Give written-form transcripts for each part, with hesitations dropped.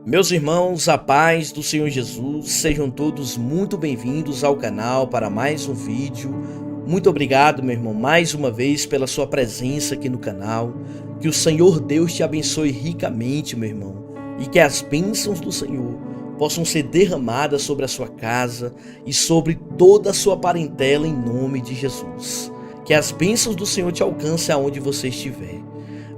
Meus irmãos, a paz do Senhor Jesus, sejam todos muito bem-vindos ao canal para mais um vídeo. Muito obrigado, meu irmão, mais uma vez pela sua presença aqui no canal. Que o Senhor Deus te abençoe ricamente, meu irmão, e que as bênçãos do Senhor possam ser derramadas sobre a sua casa e sobre toda a sua parentela em nome de Jesus. Que as bênçãos do Senhor te alcancem aonde você estiver.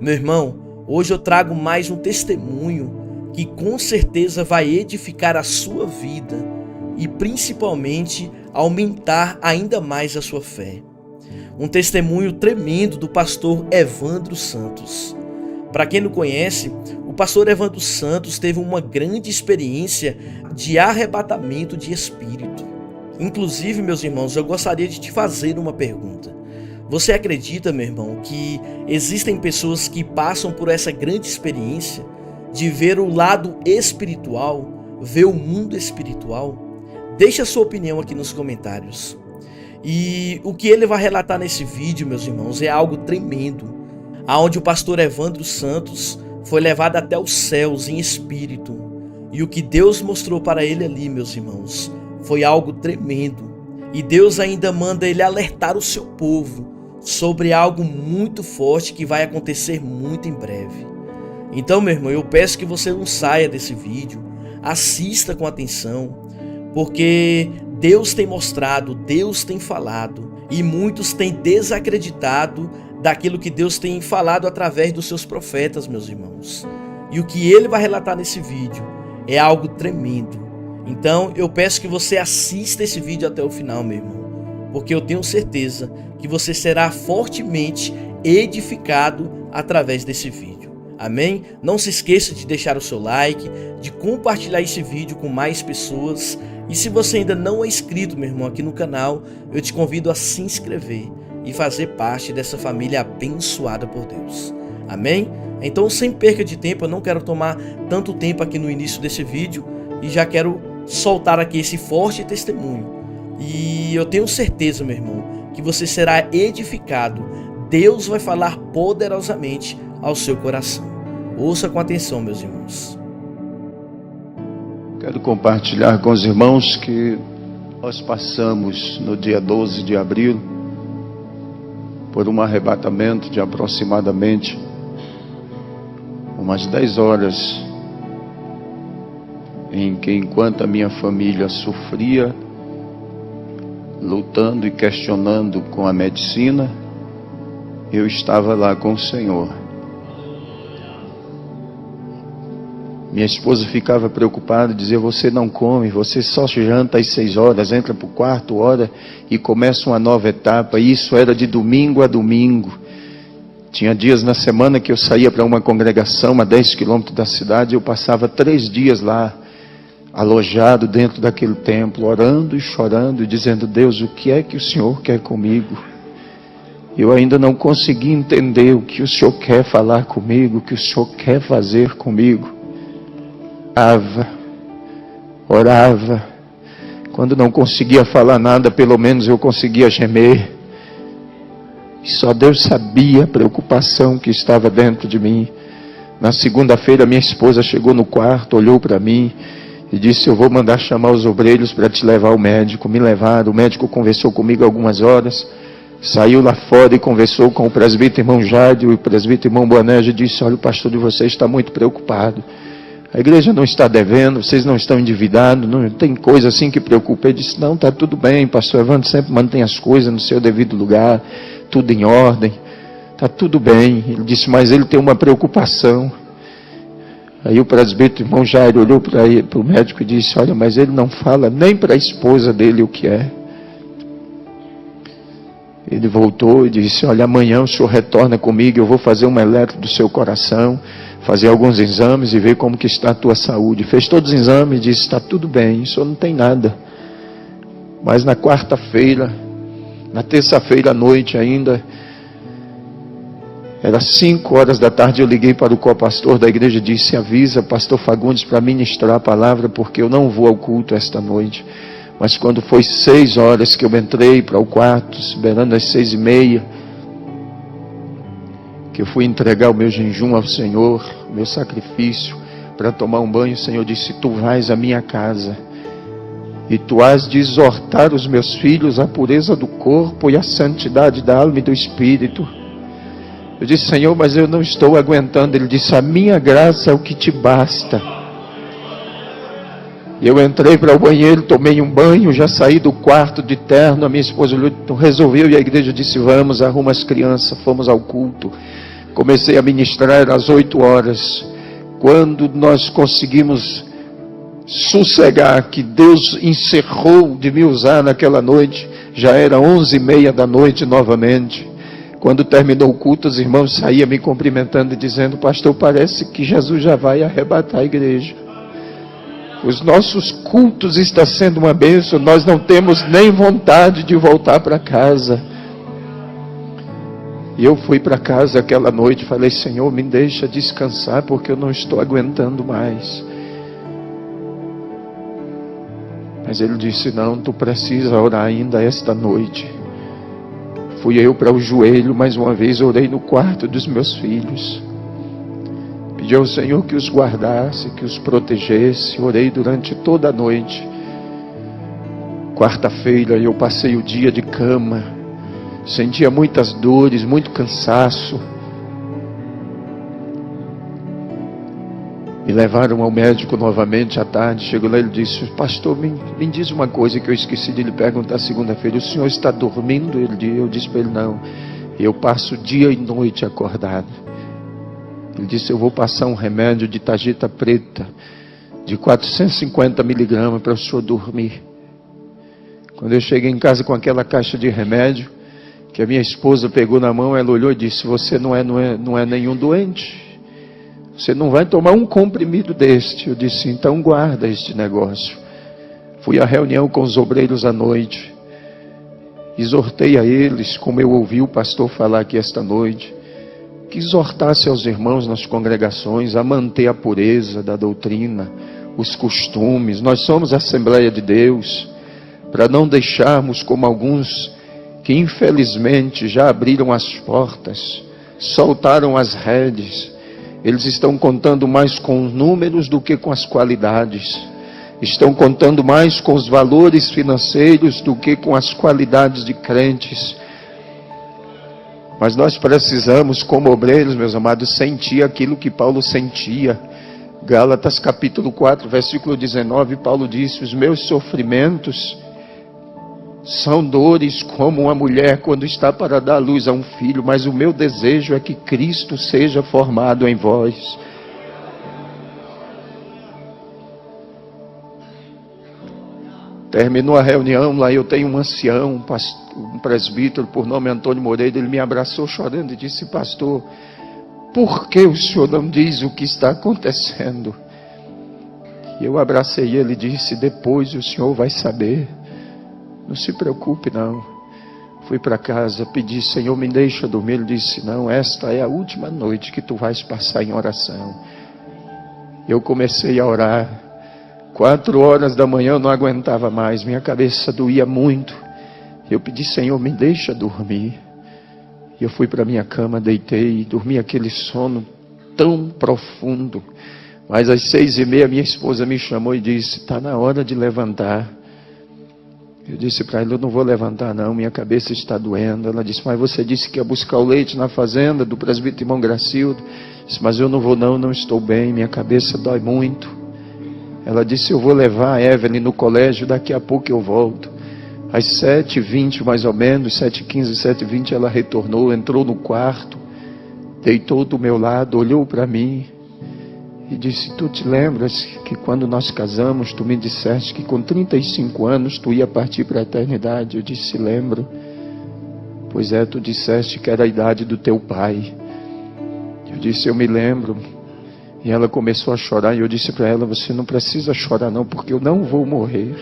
Meu irmão, hoje eu trago mais um testemunho que com certeza vai edificar a sua vida e principalmente aumentar ainda mais a sua fé. Um testemunho tremendo do pastor Evandro Santos. Para quem não conhece, o pastor Evandro Santos teve uma grande experiência de arrebatamento de espírito. Inclusive, meus irmãos, eu gostaria de te fazer uma pergunta. Você acredita, meu irmão, que existem pessoas que passam por essa grande experiência de ver o lado espiritual, ver o mundo espiritual? Deixa a sua opinião aqui nos comentários. E o que ele vai relatar nesse vídeo, meus irmãos, é algo tremendo, aonde o pastor Evandro Santos foi levado até os céus em espírito. E o que Deus mostrou para ele ali, meus irmãos, foi algo tremendo. E Deus ainda manda ele alertar o seu povo sobre algo muito forte que vai acontecer muito em breve. Então, meu irmão, eu peço que você não saia desse vídeo, assista com atenção, porque Deus tem mostrado, Deus tem falado, e muitos têm desacreditado daquilo que Deus tem falado através dos seus profetas, meus irmãos. E o que ele vai relatar nesse vídeo é algo tremendo. Então, eu peço que você assista esse vídeo até o final, meu irmão, porque eu tenho certeza que você será fortemente edificado através desse vídeo. Amém? Não se esqueça de deixar o seu like, de compartilhar esse vídeo com mais pessoas. E se você ainda não é inscrito, meu irmão, aqui no canal, eu te convido a se inscrever e fazer parte dessa família abençoada por Deus. Amém? Então, sem perca de tempo, eu não quero tomar tanto tempo aqui no início desse vídeo e já quero soltar aqui esse forte testemunho. E eu tenho certeza, meu irmão, que você será edificado. Deus vai falar poderosamente ao seu coração. Ouça com atenção, meus irmãos. Quero compartilhar com os irmãos que nós passamos no dia 12 de abril por um arrebatamento de aproximadamente umas 10 horas, em que, enquanto a minha família sofria, lutando e questionando com a medicina, eu estava lá com o Senhor. Minha esposa ficava preocupada, dizia: você não come, você só janta às 6 horas, entra para o quarto, ora e começa uma nova etapa. E isso era de domingo a domingo. Tinha dias na semana que eu saía para uma congregação a 10 quilômetros da cidade, eu passava 3 dias lá, alojado dentro daquele templo, orando e chorando e dizendo: Deus, o que é que o Senhor quer comigo? Eu ainda não consegui entender o que o Senhor quer falar comigo, o que o Senhor quer fazer comigo. Orava. Quando não conseguia falar nada, pelo menos eu conseguia gemer. E só Deus sabia a preocupação que estava dentro de mim. Na segunda-feira, minha esposa chegou no quarto, olhou para mim e disse: eu vou mandar chamar os obreiros para te levar ao médico. Me levaram, o médico conversou comigo algumas horas, saiu lá fora e conversou com o presbítero irmão Jádio, e o presbítero irmão Boanerges disse: olha, o pastor de vocês está muito preocupado. A igreja não está devendo, vocês não estão endividados, não tem coisa assim que preocupa. Ele disse: não, está tudo bem, pastor Evandro sempre mantém as coisas no seu devido lugar, tudo em ordem, está tudo bem. Ele disse: mas ele tem uma preocupação. Aí o presbítero irmão Jairo olhou para o médico e disse: olha, mas ele não fala nem para a esposa dele o que é. Ele voltou e disse: olha, amanhã o senhor retorna comigo, eu vou fazer uma eletro do seu coração, fazer alguns exames e ver como que está a tua saúde. Fez todos os exames e disse: está tudo bem, o senhor não tem nada. Mas na quarta-feira, na terça-feira à noite ainda, era 5 horas da tarde, eu liguei para o co-pastor da igreja e disse: avisa pastor Fagundes para ministrar a palavra, porque eu não vou ao culto esta noite. Mas quando foi 6 horas que eu entrei para o quarto, beirando às 6:30, que eu fui entregar o meu jejum ao Senhor, meu sacrifício, para tomar um banho, o Senhor disse: tu vais à minha casa e tu has de exortar os meus filhos à pureza do corpo e à santidade da alma e do espírito. Eu disse: Senhor, mas eu não estou aguentando. Ele disse: a minha graça é o que te basta. E eu entrei para o banheiro, tomei um banho, já saí do quarto de terno. A minha esposa resolveu ir à igreja, disse: vamos, arruma as crianças. Fomos ao culto. Comecei a ministrar às 8 horas. Quando nós conseguimos sossegar, que Deus encerrou de me usar naquela noite, já era 11h30 da noite novamente. Quando terminou o culto, os irmãos saíam me cumprimentando e dizendo: pastor, parece que Jesus já vai arrebatar a igreja. Os nossos cultos estão sendo uma bênção, nós não temos nem vontade de voltar para casa. E eu fui para casa aquela noite e falei: Senhor, me deixa descansar, porque eu não estou aguentando mais. Mas ele disse: não, tu precisa orar ainda esta noite. Fui eu para o joelho, mais uma vez orei no quarto dos meus filhos. Pedi ao Senhor que os guardasse, que os protegesse. Orei durante toda a noite. Quarta-feira eu passei o dia de cama. Sentia muitas dores, muito cansaço. Me levaram ao médico novamente à tarde. Chegou lá e ele disse: pastor, me diz uma coisa que eu esqueci de lhe perguntar segunda-feira. O senhor está dormindo? Eu disse para ele: não. Eu passo dia e noite acordado. Ele disse: eu vou passar um remédio de tarjeta preta de 450 miligramas para o senhor dormir. Quando eu cheguei em casa com aquela caixa de remédio, que a minha esposa pegou na mão, ela olhou e disse: você não é nenhum doente. Você não vai tomar um comprimido deste. Eu disse: então guarda este negócio. Fui à reunião com os obreiros à noite. Exortei a eles, como eu ouvi o pastor falar aqui esta noite, que exortasse aos irmãos nas congregações a manter a pureza da doutrina, os costumes. Nós somos a Assembleia de Deus, para não deixarmos como alguns que infelizmente já abriram as portas, soltaram as redes. Eles estão contando mais com os números do que com as qualidades. Estão contando mais com os valores financeiros do que com as qualidades de crentes. Mas nós precisamos, como obreiros, meus amados, sentir aquilo que Paulo sentia. Gálatas capítulo 4, versículo 19, Paulo disse: os meus sofrimentos são dores como uma mulher quando está para dar luz a um filho, mas o meu desejo é que Cristo seja formado em vós. Terminou a reunião, lá eu tenho um ancião, um presbítero por nome Antônio Moreira. Ele me abraçou chorando e disse: pastor, por que o senhor não diz o que está acontecendo? E eu abracei ele e disse: depois o senhor vai saber. Não se preocupe não. Fui para casa, pedi: Senhor, me deixa dormir. Ele disse: não, esta é a última noite que tu vais passar em oração. Eu comecei a orar. 4 horas da manhã eu não aguentava mais, minha cabeça doía muito. Eu pedi: Senhor, me deixa dormir. E eu fui para minha cama, deitei e dormi aquele sono tão profundo. Mas às 6h30 minha esposa me chamou e disse: está na hora de levantar. Eu disse para ela: eu não vou levantar não, minha cabeça está doendo. Ela disse: mas você disse que ia buscar o leite na fazenda do presbítero irmão Gracildo. Eu disse: mas eu não vou não estou bem, minha cabeça dói muito. Ela disse: eu vou levar a Evelyn no colégio, daqui a pouco eu volto. Às 7h20 mais ou menos, 7h15, 7h20 ela retornou, entrou no quarto, deitou do meu lado, olhou para mim e disse: tu te lembras que quando nós casamos, tu me disseste que com 35 anos tu ia partir para a eternidade? Eu disse: lembro. Pois é, tu disseste que era a idade do teu pai. Eu disse: eu me lembro. E ela começou a chorar e eu disse para ela: você não precisa chorar não, porque eu não vou morrer.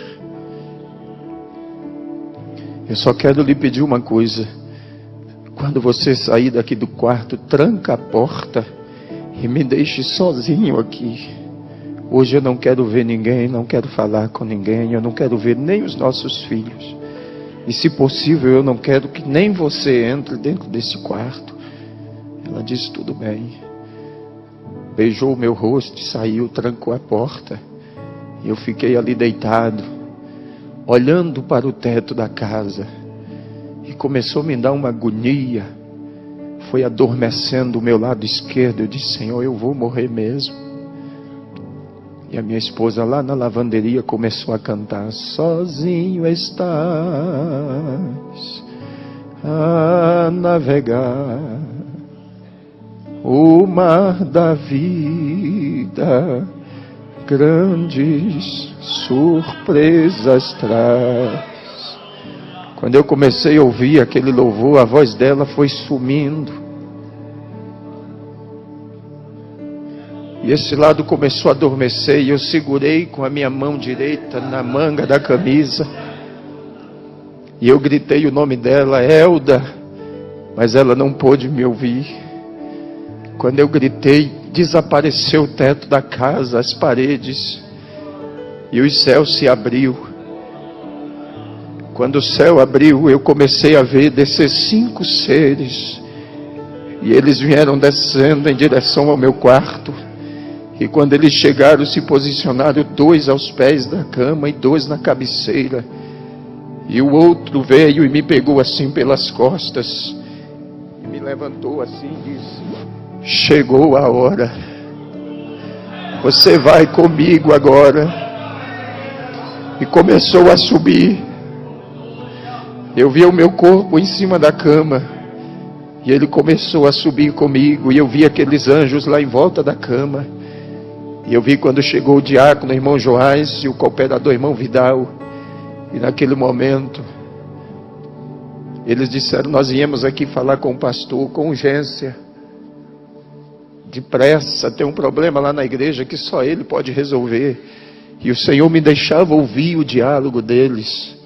Eu só quero lhe pedir uma coisa: quando você sair daqui do quarto, tranca a porta e me deixe sozinho aqui. Hoje eu não quero ver ninguém, não quero falar com ninguém, eu não quero ver nem os nossos filhos. E se possível, eu não quero que nem você entre dentro desse quarto. Ela disse: tudo bem. beijou o meu rosto e saiu, trancou a porta. E eu fiquei ali deitado, olhando para o teto da casa. E começou a me dar uma agonia. Foi adormecendo o meu lado esquerdo. Eu disse: Senhor, eu vou morrer mesmo. E a minha esposa lá na lavanderia começou a cantar: sozinho estás a navegar o mar da vida, grandes surpresas traz. Quando eu comecei a ouvir aquele louvor, a voz dela foi sumindo. E esse lado começou a adormecer e eu segurei com a minha mão direita na manga da camisa. E eu gritei o nome dela, Elda, mas ela não pôde me ouvir. Quando eu gritei, desapareceu o teto da casa, as paredes, e o céu se abriu. Quando o céu abriu, eu comecei a ver descer 5 seres, e eles vieram descendo em direção ao meu quarto. E quando eles chegaram, se posicionaram 2 aos pés da cama e 2 na cabeceira. E o outro veio e me pegou assim pelas costas, e me levantou assim e disse: chegou a hora, você vai comigo agora. E começou a subir. Eu via o meu corpo em cima da cama, e ele começou a subir comigo, e eu vi aqueles anjos lá em volta da cama. E eu vi quando chegou o diácono, o irmão Joás, e o cooperador, irmão Vidal. E naquele momento, eles disseram: nós viemos aqui falar com o pastor, com urgência, depressa, tem um problema lá na igreja que só ele pode resolver. E o Senhor me deixava ouvir o diálogo deles.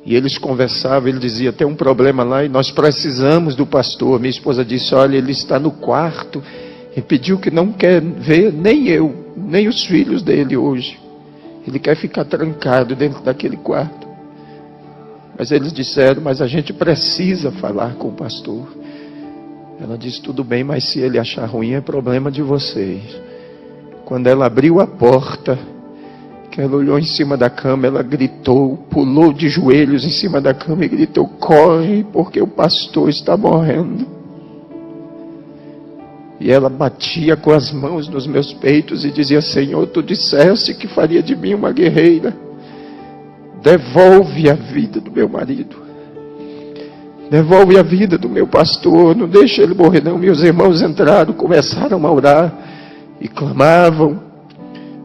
E eles conversavam, ele dizia: tem um problema lá e nós precisamos do pastor. Minha esposa disse: olha, ele está no quarto e pediu que não quer ver nem eu, nem os filhos dele hoje. Ele quer ficar trancado dentro daquele quarto. Mas eles disseram: mas a gente precisa falar com o pastor. Ela disse: tudo bem, mas se ele achar ruim é problema de vocês. Quando ela abriu a porta, que ela olhou em cima da cama, ela gritou, pulou de joelhos em cima da cama e gritou: corre, porque o pastor está morrendo. E ela batia com as mãos nos meus peitos e dizia: Senhor, tu disseste que faria de mim uma guerreira. Devolve a vida do meu marido. Devolve a vida do meu pastor. Não deixa ele morrer não. Meus irmãos entraram, começaram a orar e clamavam.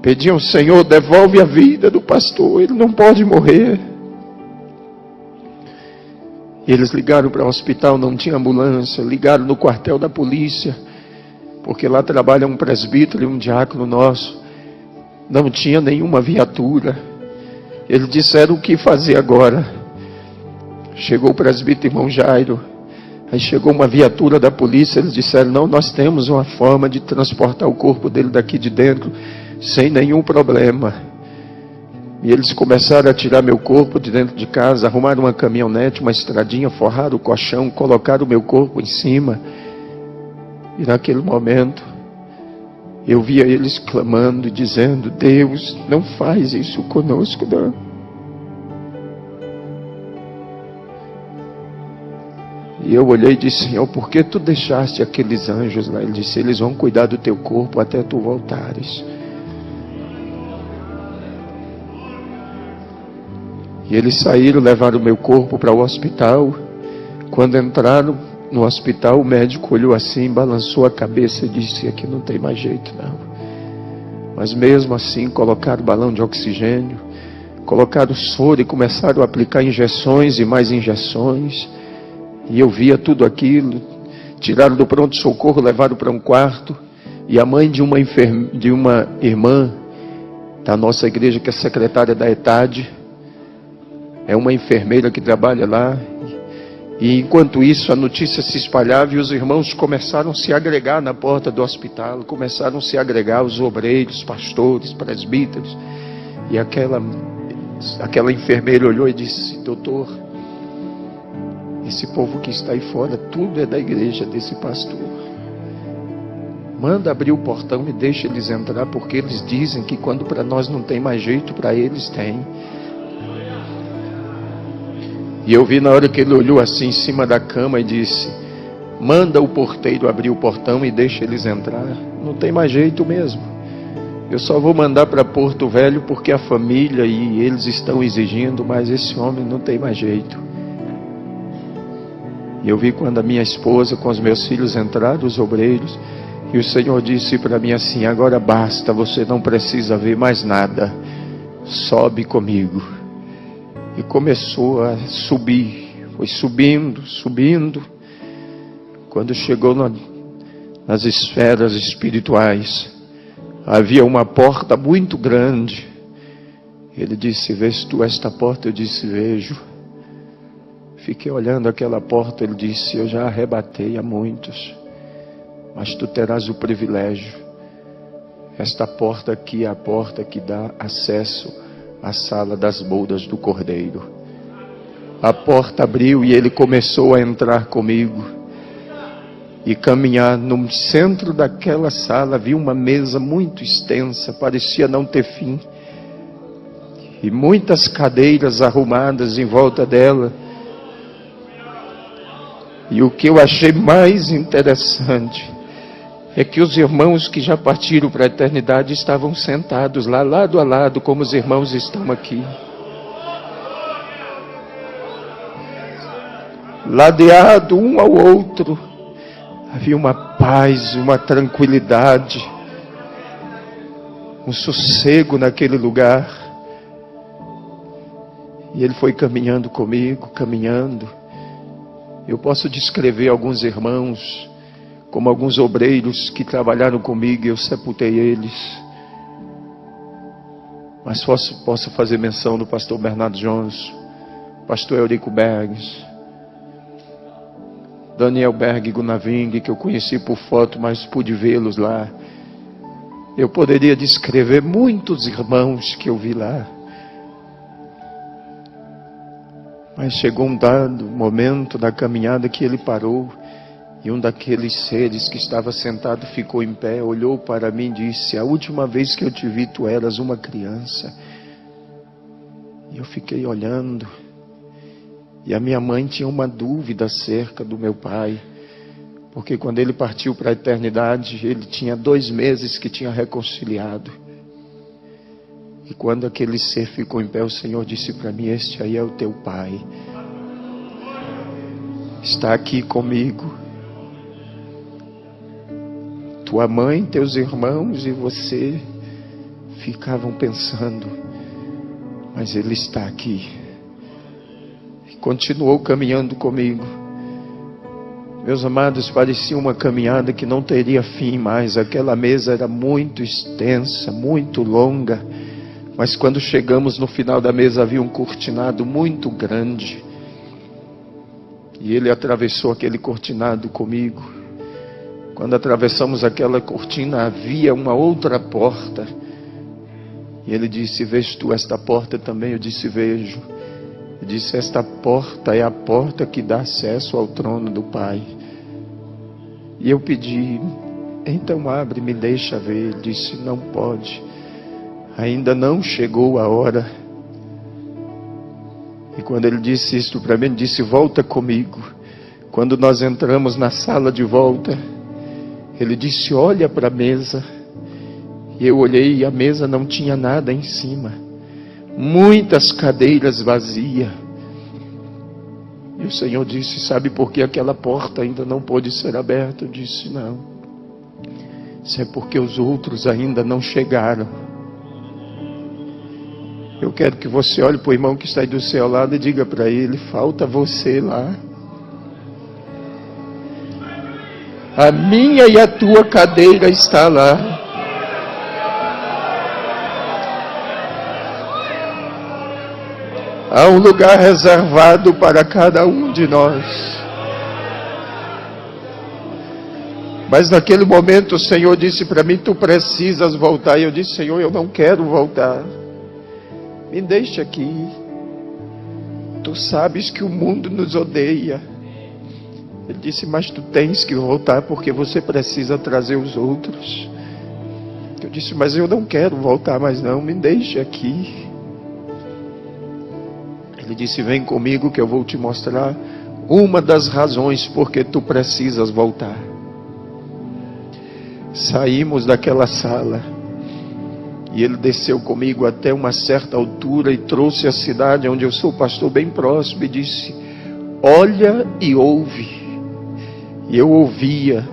Pediam: Senhor, devolve a vida do pastor. Ele não pode morrer. E eles ligaram para o hospital, não tinha ambulância. Ligaram no quartel da polícia, porque lá trabalha um presbítero e um diácono nosso. Não tinha nenhuma viatura. Eles disseram: o que fazer agora? Chegou o presbítero irmão Jairo. Aí chegou uma viatura da polícia. Eles disseram: não, nós temos uma forma de transportar o corpo dele daqui de dentro sem nenhum problema. E eles começaram a tirar meu corpo de dentro de casa, arrumaram uma caminhonete, uma estradinha, forraram o colchão, colocaram o meu corpo em cima. E naquele momento, eu via eles clamando, dizendo: Deus, não faz isso conosco, não. E eu olhei e disse: Senhor, por que tu deixaste aqueles anjos lá? Ele disse: eles vão cuidar do teu corpo até tu voltares. E eles saíram, levaram o meu corpo para o hospital. Quando entraram no hospital, o médico olhou assim, balançou a cabeça e disse: aqui não tem mais jeito não. Mas mesmo assim colocaram balão de oxigênio, colocaram soro e começaram a aplicar injeções e mais injeções. E eu via tudo aquilo. Tiraram do pronto-socorro, levaram para um quarto. E a mãe de uma irmã da nossa igreja, que é secretária da ETAD, é uma enfermeira que trabalha lá. E enquanto isso, a notícia se espalhava e os irmãos começaram a se agregar na porta do hospital. Começaram a se agregar os obreiros, pastores, presbíteros. E aquela enfermeira olhou e disse: doutor, esse povo que está aí fora, tudo é da igreja desse pastor. manda abrir o portão e deixa eles entrar, porque eles dizem que quando para nós não tem mais jeito, para eles tem. E eu vi na hora que ele olhou assim em cima da cama e disse: manda o porteiro abrir o portão e deixa eles entrar. Não tem mais jeito mesmo. Eu só vou mandar para Porto Velho porque a família e eles estão exigindo, mas esse homem não tem mais jeito. E eu vi quando a minha esposa com os meus filhos entraram, os obreiros, e o Senhor disse para mim assim: agora basta, você não precisa ver mais nada, sobe comigo. E começou a subir, foi subindo, subindo. Quando chegou nas esferas espirituais, havia uma porta muito grande. Ele disse: vês tu esta porta? Eu disse: vejo. Fiquei olhando aquela porta. Ele disse: eu já arrebatei a muitos, mas tu terás o privilégio. Esta porta aqui é a porta que dá acesso à sala das bodas do Cordeiro. A porta abriu e ele começou a entrar comigo e caminhar. No centro daquela sala havia uma mesa muito extensa, parecia não ter fim, e muitas cadeiras arrumadas em volta dela. E o que eu achei mais interessante é que os irmãos que já partiram para a eternidade estavam sentados lá, lado a lado, como os irmãos estão aqui. Ladeado um ao outro, havia uma paz, uma tranquilidade, um sossego naquele lugar. E ele foi caminhando comigo, caminhando. Eu posso descrever alguns irmãos, como alguns obreiros que trabalharam comigo, e eu sepultei eles. Mas posso fazer menção do pastor Bernardo Jones, pastor Eurico Bergs, Daniel Berg Gunaving, que eu conheci por foto, mas pude vê-los lá. Eu poderia descrever muitos irmãos que eu vi lá. Mas chegou um dado momento da caminhada que ele parou, e um daqueles seres que estava sentado ficou em pé, olhou para mim e disse: a última vez que eu te vi, tu eras uma criança. E eu fiquei olhando, e a minha mãe tinha uma dúvida acerca do meu pai, porque quando ele partiu para a eternidade, ele tinha 2 meses que tinha reconciliado. E quando aquele ser ficou em pé, o Senhor disse para mim: este aí é o teu pai, está aqui comigo. Tua mãe, teus irmãos e você ficavam pensando, mas ele está aqui. E continuou caminhando comigo. Meus amados, parecia uma caminhada que não teria fim mais. Aquela mesa era muito extensa, muito longa. Mas quando chegamos no final da mesa, havia um cortinado muito grande. E ele atravessou aquele cortinado comigo. Quando atravessamos aquela cortina, havia uma outra porta. E ele disse: vês tu esta porta também? Eu disse: vejo. Ele disse: esta porta é a porta que dá acesso ao trono do Pai. E eu pedi: então abre, me deixa ver. Ele disse: não pode. Ainda não chegou a hora. E quando ele disse isto para mim, ele disse: volta comigo. Quando nós entramos na sala de volta, ele disse: olha para a mesa. E eu olhei e a mesa não tinha nada em cima. Muitas cadeiras vazias. E o Senhor disse: sabe por que aquela porta ainda não pôde ser aberta? Eu disse: não. Isso é porque os outros ainda não chegaram. Eu quero que você olhe para o irmão que está aí do seu lado e diga para ele: falta você lá. A minha e a tua cadeira está lá. Há um lugar reservado para cada um de nós. Mas naquele momento o Senhor disse para mim: tu precisas voltar. E eu disse: Senhor, eu não quero voltar. Me deixa aqui. Tu sabes que o mundo nos odeia. Ele disse: mas tu tens que voltar porque você precisa trazer os outros. Eu disse: mas eu não quero voltar mais não, me deixe aqui. Ele disse: vem comigo que eu vou te mostrar uma das razões porque tu precisas voltar. Saímos daquela sala e ele desceu comigo até uma certa altura e trouxe a cidade onde eu sou pastor bem próximo e disse: olha e ouve. E eu ouvia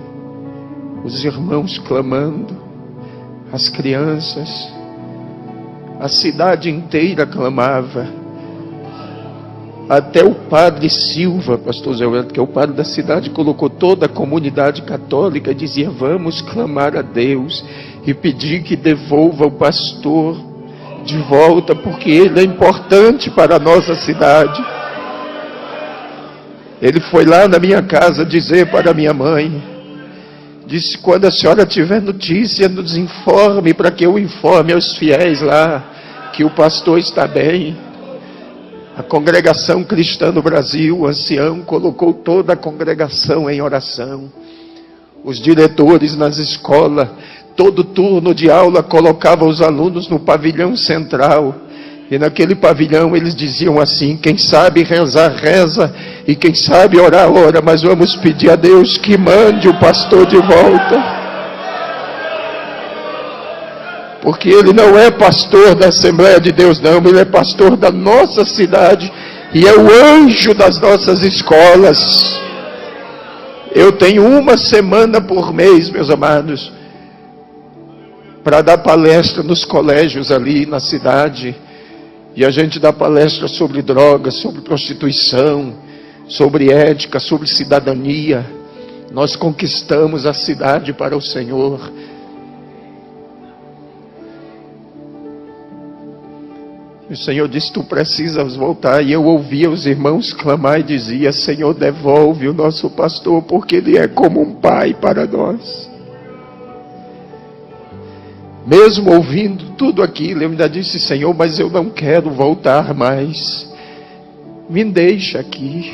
os irmãos clamando, as crianças, a cidade inteira clamava. Até o padre Silva, pastor Zé Roberto, que é o padre da cidade, colocou toda a comunidade católica e dizia: vamos clamar a Deus e pedir que devolva o pastor de volta, porque ele é importante para a nossa cidade. Ele foi lá na minha casa dizer para minha mãe, disse: quando a senhora tiver notícia, nos informe, para que eu informe aos fiéis lá que o pastor está bem. A congregação cristã no Brasil, o ancião, colocou toda a congregação em oração. Os diretores nas escolas, todo turno de aula, colocavam os alunos no pavilhão central. E naquele pavilhão eles diziam assim: quem sabe rezar, reza, e quem sabe orar, ora, mas vamos pedir a Deus que mande o pastor de volta. Porque ele não é pastor da Assembleia de Deus, não. Ele é pastor da nossa cidade. E é o anjo das nossas escolas. Eu tenho uma semana por mês, meus amados, para dar palestra nos colégios ali na cidade. E a gente dá palestra sobre drogas, sobre prostituição, sobre ética, sobre cidadania. Nós conquistamos a cidade para o Senhor. O Senhor disse: tu precisas voltar. E eu ouvia os irmãos clamar e dizia: Senhor, devolve o nosso pastor, porque ele é como um pai para nós. Mesmo ouvindo tudo aquilo, eu ainda disse: Senhor, mas eu não quero voltar mais, me deixa aqui.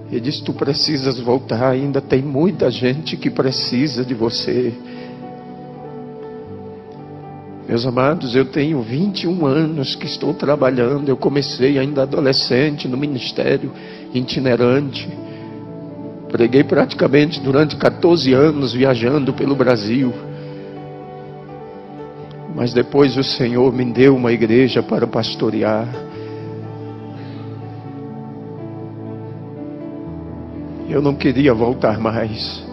Ele disse: tu precisas voltar, ainda tem muita gente que precisa de você. Meus amados, eu tenho 21 anos que estou trabalhando. Eu comecei ainda adolescente no ministério itinerante. Preguei praticamente durante 14 anos viajando pelo Brasil. Mas depois o Senhor me deu uma igreja para pastorear. Eu não queria voltar mais.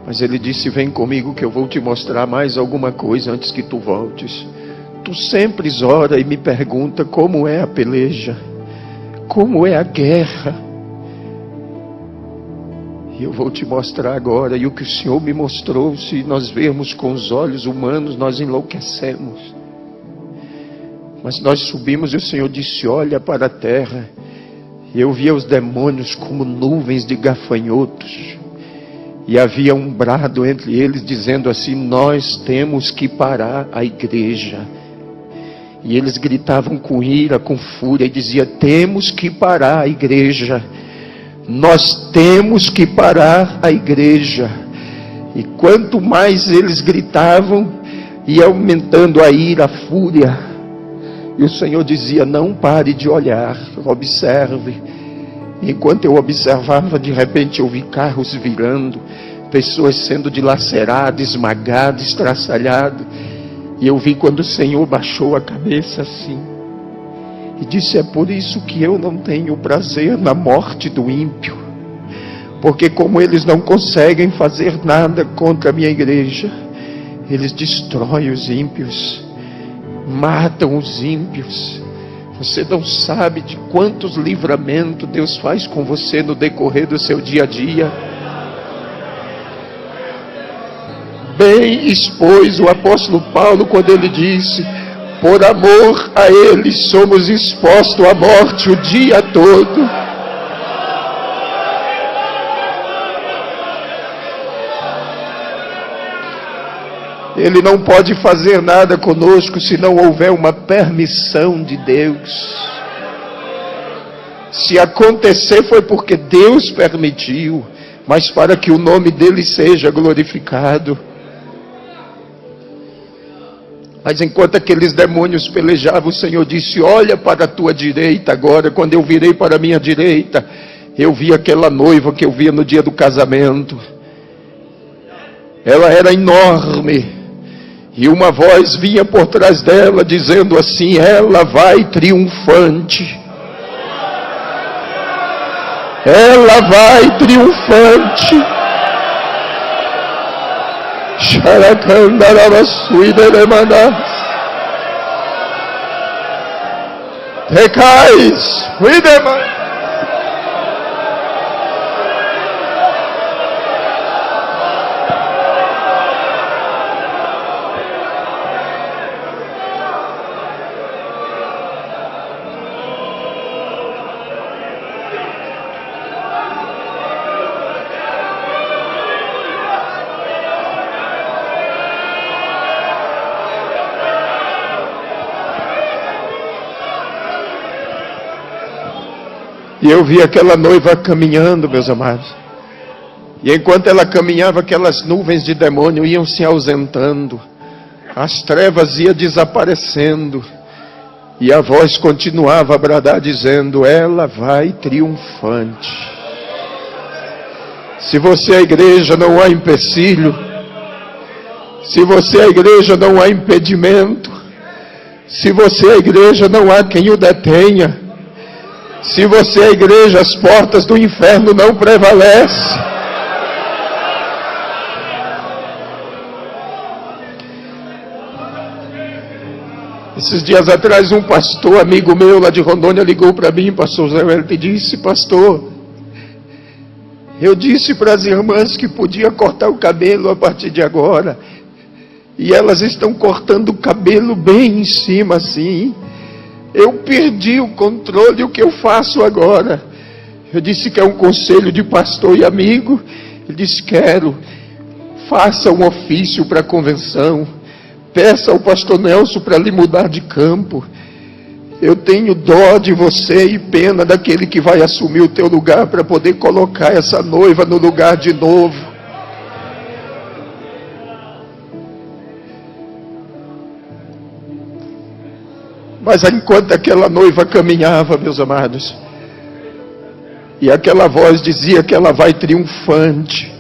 Mas ele disse: vem comigo que eu vou te mostrar mais alguma coisa antes que tu voltes. Tu sempre ora e me pergunta como é a peleja, como é a guerra. E eu vou te mostrar agora. E o que o Senhor me mostrou, se nós vermos com os olhos humanos, nós enlouquecemos. Mas nós subimos e o Senhor disse: olha para a terra. E eu via os demônios como nuvens de gafanhotos. E havia um brado entre eles dizendo assim: nós temos que parar a igreja. E eles gritavam com ira, com fúria, e diziam: temos que parar a igreja. Nós temos que parar a igreja. E quanto mais eles gritavam, ia aumentando a ira, a fúria. E o Senhor dizia: não pare de olhar, observe. Enquanto eu observava, de repente eu vi carros virando, pessoas sendo dilaceradas, esmagadas, estraçalhadas. E eu vi quando o Senhor baixou a cabeça assim e disse: é por isso que eu não tenho prazer na morte do ímpio, porque como eles não conseguem fazer nada contra a minha igreja, eles destroem os ímpios, matam os ímpios. Você não sabe de quantos livramentos Deus faz com você no decorrer do seu dia a dia. Bem expôs o apóstolo Paulo quando ele disse: por amor a ele somos expostos à morte o dia todo. Ele não pode fazer nada conosco se não houver uma permissão de Deus. Se acontecer foi porque Deus permitiu, mas para que o nome dele seja glorificado. Mas enquanto aqueles demônios pelejavam, o Senhor disse: olha para a tua direita agora. Quando eu virei para a minha direita, eu vi aquela noiva que eu via no dia do casamento. Ela era enorme. E uma voz vinha por trás dela dizendo assim: ela vai triunfante. Ela vai triunfante. Recais, e eu vi aquela noiva caminhando, meus amados. E enquanto ela caminhava, aquelas nuvens de demônio iam se ausentando. As trevas iam desaparecendo. E a voz continuava a bradar dizendo: ela vai triunfante. Se você é a igreja, não há empecilho. Se você é a igreja, não há impedimento. Se você é a igreja, não há quem o detenha. Se você é a igreja, as portas do inferno não prevalecem. Esses dias atrás, um pastor, amigo meu lá de Rondônia, ligou para mim, pastor Zé Wellington, e disse: pastor, eu disse para as irmãs que podia cortar o cabelo a partir de agora, e elas estão cortando o cabelo bem em cima assim. Eu perdi o controle, o que eu faço agora? Eu disse: que é um conselho de pastor e amigo? Ele disse: quero. Faça um ofício para a convenção. Peça ao pastor Nelson para lhe mudar de campo. Eu tenho dó de você e pena daquele que vai assumir o teu lugar para poder colocar essa noiva no lugar de novo. Mas enquanto aquela noiva caminhava, meus amados, e aquela voz dizia que ela vai triunfante,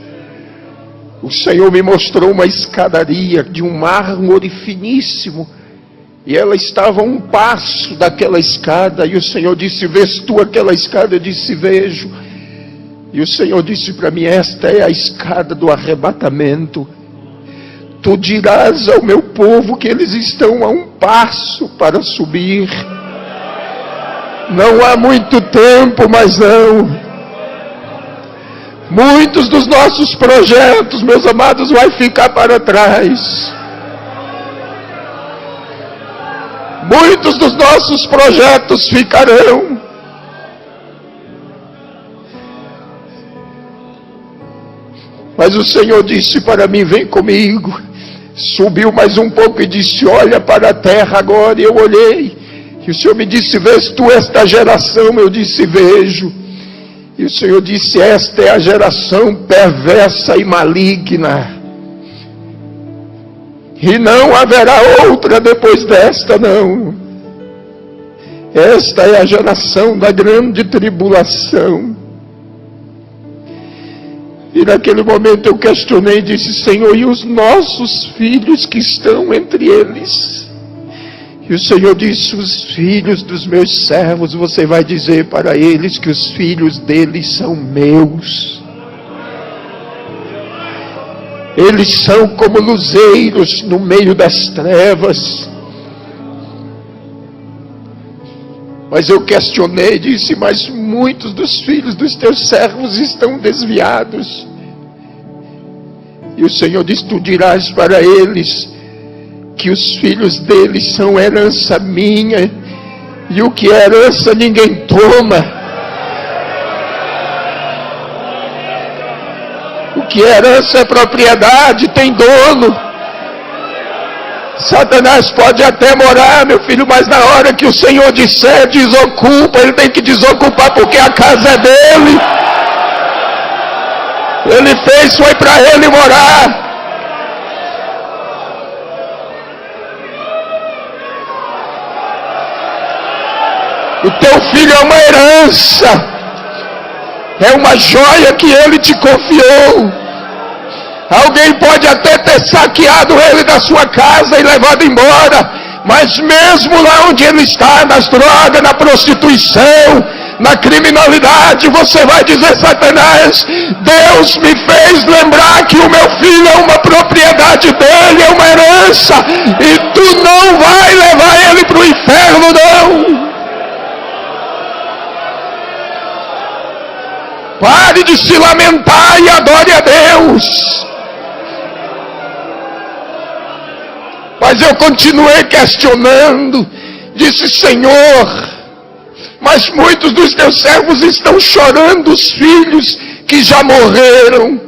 o Senhor me mostrou uma escadaria de um mármore finíssimo, e ela estava a um passo daquela escada, e o Senhor disse: vês tu aquela escada? Eu disse: vejo. E o Senhor disse para mim: esta é a escada do arrebatamento. Tu dirás ao meu povo que eles estão a um passo para subir. Não há muito tempo, mas não. Muitos dos nossos projetos, meus amados, vai ficar para trás. Muitos dos nossos projetos ficarão. Mas o Senhor disse para mim: vem comigo. Subiu mais um pouco e disse: olha para a terra agora. E eu olhei, e o Senhor me disse: vês tu esta geração? Eu disse: vejo. E o Senhor disse: esta é a geração perversa e maligna, e não haverá outra depois desta, não. Esta é a geração da grande tribulação. E naquele momento eu questionei e disse: Senhor, e os nossos filhos que estão entre eles? E o Senhor disse: os filhos dos meus servos, você vai dizer para eles que os filhos deles são meus. Eles são como luzeiros no meio das trevas. Mas eu questionei e disse: mas muitos dos filhos dos teus servos estão desviados. E o Senhor disse: tu dirás para eles que os filhos deles são herança minha, e o que é herança ninguém toma. O que é herança é propriedade, tem dono. Satanás pode até morar, meu filho, mas na hora que o Senhor disser desocupa, ele tem que desocupar, porque a casa é dele. Ele fez, foi para ele morar. O teu filho é uma herança, é uma joia que ele te confiou. Alguém pode até ter saqueado ele da sua casa e levado embora, mas mesmo lá onde ele está, nas drogas, na prostituição, na criminalidade, você vai dizer: Satanás, Deus me fez lembrar que o meu filho é uma propriedade dele, é uma herança, e tu não vai levar ele para o inferno, não. Pare de se lamentar e adore a Deus. Mas eu continuei questionando, disse: Senhor, mas muitos dos teus servos estão chorando os filhos que já morreram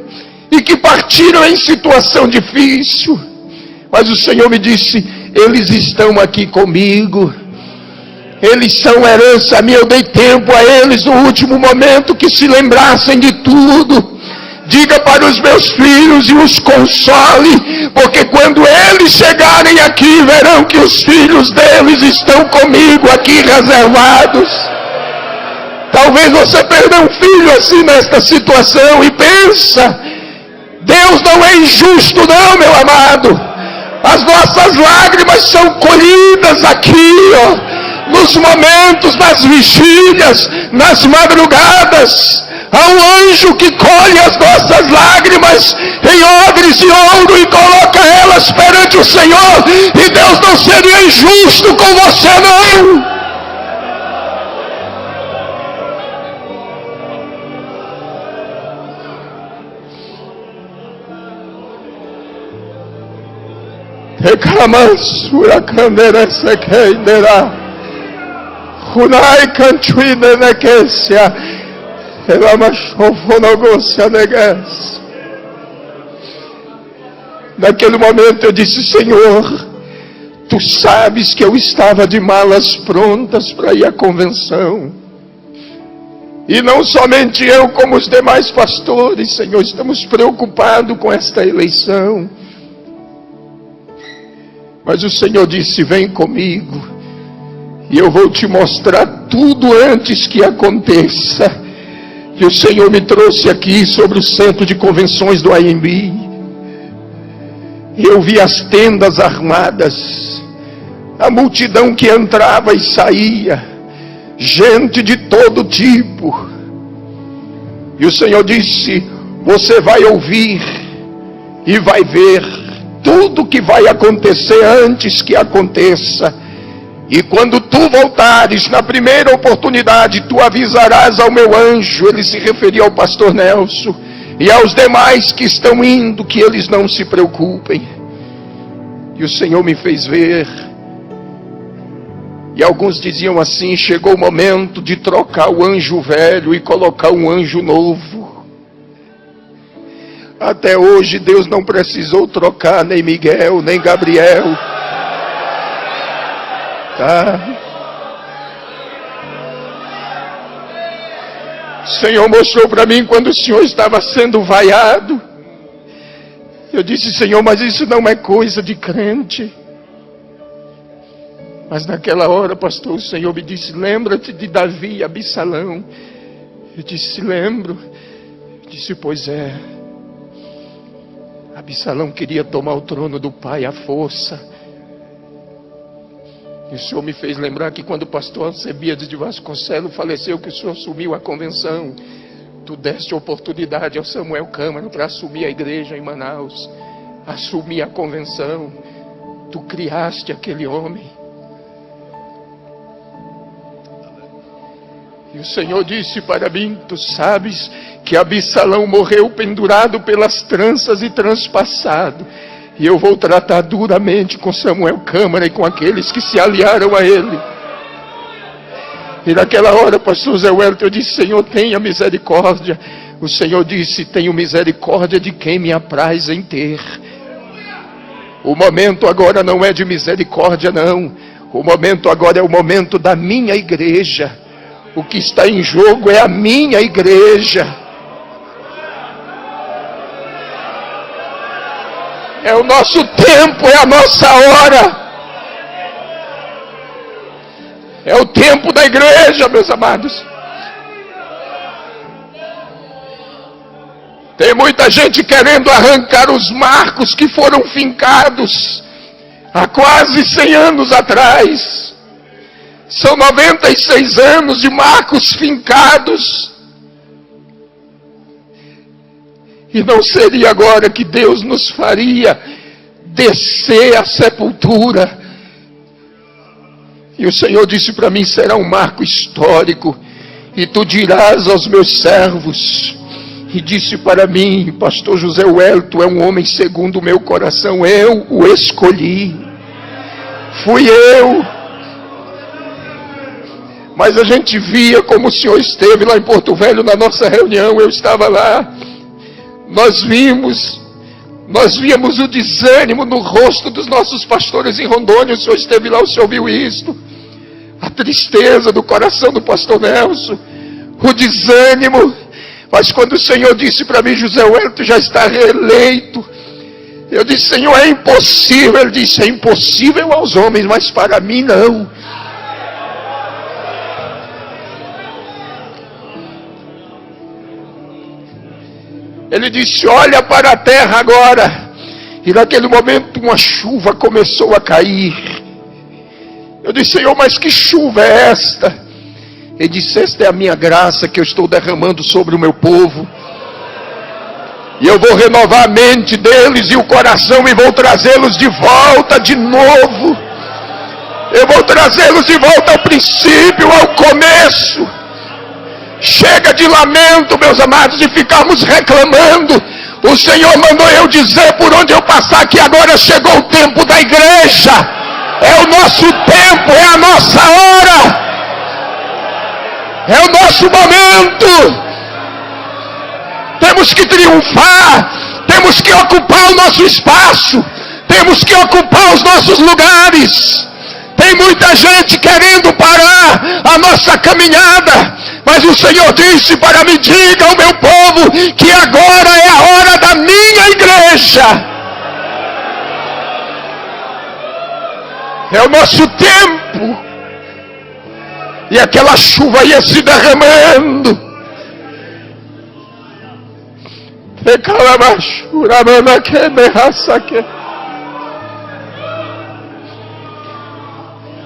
e que partiram em situação difícil. Mas o Senhor me disse: eles estão aqui comigo, eles são herança minha. Eu dei tempo a eles no último momento que se lembrassem de tudo. Diga para os meus filhos e os console, porque quando eles chegarem aqui, verão que os filhos deles estão comigo aqui reservados. Talvez você perda um filho assim nesta situação e pensa: Deus não é injusto, não, meu amado. As nossas lágrimas são colhidas aqui, nos momentos, nas vigílias, nas madrugadas. Há um anjo que colhe as nossas lágrimas em odres de ouro e coloca elas perante o Senhor. E Deus não seria injusto com você, não. Reclamas huracandera sequeindera. Hunai cantuina nequecia. Naquele momento eu disse: Senhor, tu sabes que eu estava de malas prontas para ir à convenção. E não somente eu, como os demais pastores, Senhor, estamos preocupados com esta eleição. Mas o Senhor disse: vem comigo, e eu vou te mostrar tudo antes que aconteça. E o Senhor me trouxe aqui sobre o centro de convenções do AMB. Eu vi as tendas armadas, a multidão que entrava e saía, gente de todo tipo. E o Senhor disse: você vai ouvir e vai ver tudo que vai acontecer antes que aconteça. E quando tu voltares, na primeira oportunidade, tu avisarás ao meu anjo. Ele se referia ao pastor Nelson e aos demais que estão indo, que eles não se preocupem. E o Senhor me fez ver. E alguns diziam assim: chegou o momento de trocar o anjo velho e colocar um anjo novo. Até hoje Deus não precisou trocar nem Miguel, nem Gabriel. O Senhor mostrou para mim quando o Senhor estava sendo vaiado. Eu disse: Senhor, mas isso não é coisa de crente. Mas naquela hora, pastor, o Senhor me disse: lembra-te de Davi e Absalão. Eu disse: lembro. Eu disse: pois é, Absalão queria tomar o trono do pai à força. E o Senhor me fez lembrar que quando o pastor Alcebiades de Vasconcelos faleceu, que o Senhor assumiu a convenção, tu deste oportunidade ao Samuel Câmara para assumir a igreja em Manaus, assumir a convenção. Tu criaste aquele homem. E o Senhor disse para mim: tu sabes que Absalão morreu pendurado pelas tranças e transpassado. E eu vou tratar duramente com Samuel Câmara e com aqueles que se aliaram a ele. E naquela hora, pastor Zé Wellington, eu disse: Senhor, tenha misericórdia. O Senhor disse: tenho misericórdia de quem me apraz em ter. O momento agora não é de misericórdia, não. O momento agora é o momento da minha igreja. O que está em jogo é a minha igreja. É o nosso tempo, é a nossa hora. É o tempo da igreja, meus amados. Tem muita gente querendo arrancar os marcos que foram fincados há quase 100 anos atrás. São 96 anos de marcos fincados. E não seria agora que Deus nos faria descer à sepultura. E o Senhor disse para mim: será um marco histórico. E tu dirás aos meus servos. E disse para mim: pastor José Wellington é um homem segundo o meu coração. Eu o escolhi. Fui eu. Mas a gente via como o senhor esteve lá em Porto Velho na nossa reunião. Eu estava lá. Nós víamos o desânimo no rosto dos nossos pastores em Rondônia. O senhor esteve lá, o senhor viu isto. A tristeza do coração do pastor Nelson. O desânimo. Mas quando o Senhor disse para mim: José Wellington já está reeleito. Eu disse: Senhor, é impossível. Ele disse: é impossível aos homens, mas para mim não. Ele disse: olha para a terra agora. E naquele momento uma chuva começou a cair. Eu disse: Senhor, mas que chuva é esta? Ele disse: esta é a minha graça que eu estou derramando sobre o meu povo. E eu vou renovar a mente deles e o coração e vou trazê-los de volta de novo. Eu vou trazê-los de volta ao princípio, ao começo. Chega de lamento, meus amados, de ficarmos reclamando. O Senhor mandou eu dizer por onde eu passar que agora chegou o tempo da igreja. É o nosso tempo, é a nossa hora. É o nosso momento. Temos que triunfar. Temos que ocupar o nosso espaço. Temos que ocupar os nossos lugares. Tem muita gente querendo parar a nossa caminhada. Mas o Senhor disse para mim: diga ao meu povo que agora é a hora da minha igreja. É o nosso tempo. E aquela chuva ia se derramando.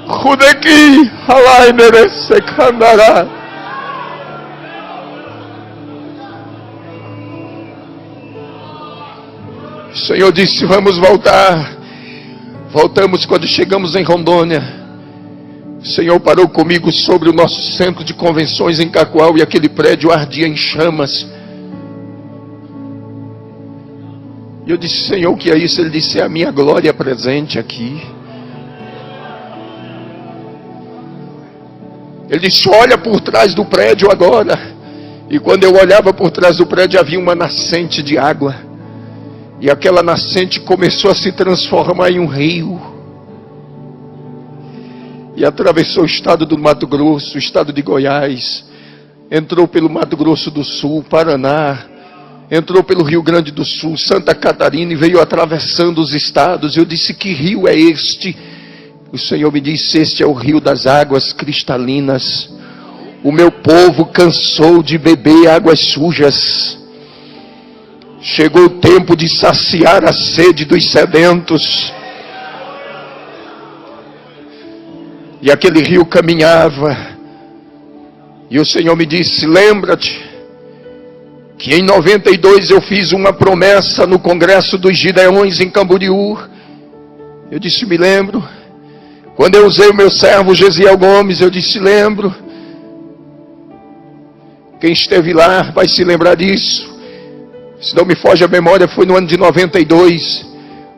Rudeki halai merece candará. O Senhor disse: vamos voltar. Voltamos quando chegamos em Rondônia. O Senhor parou comigo sobre o nosso centro de convenções em Cacoal e aquele prédio ardia em chamas. E eu disse: Senhor, o que é isso? Ele disse: é a minha glória presente aqui. Ele disse: olha por trás do prédio agora. E quando eu olhava por trás do prédio havia uma nascente de água. E aquela nascente começou a se transformar em um rio. E atravessou o estado do Mato Grosso, o estado de Goiás. Entrou pelo Mato Grosso do Sul, Paraná. Entrou pelo Rio Grande do Sul, Santa Catarina e veio atravessando os estados. Eu disse: que rio é este? O Senhor me disse: este é o rio das águas cristalinas. O meu povo cansou de beber águas sujas. Chegou o tempo de saciar a sede dos sedentos. E aquele rio caminhava. E o Senhor me disse: lembra-te que em 92 eu fiz uma promessa no Congresso dos Gideões em Camboriú. Eu disse: me lembro. Quando eu usei o meu servo Gesiel Gomes, eu disse: lembro. Quem esteve lá vai se lembrar disso. Se não me foge a memória, foi no ano de 92.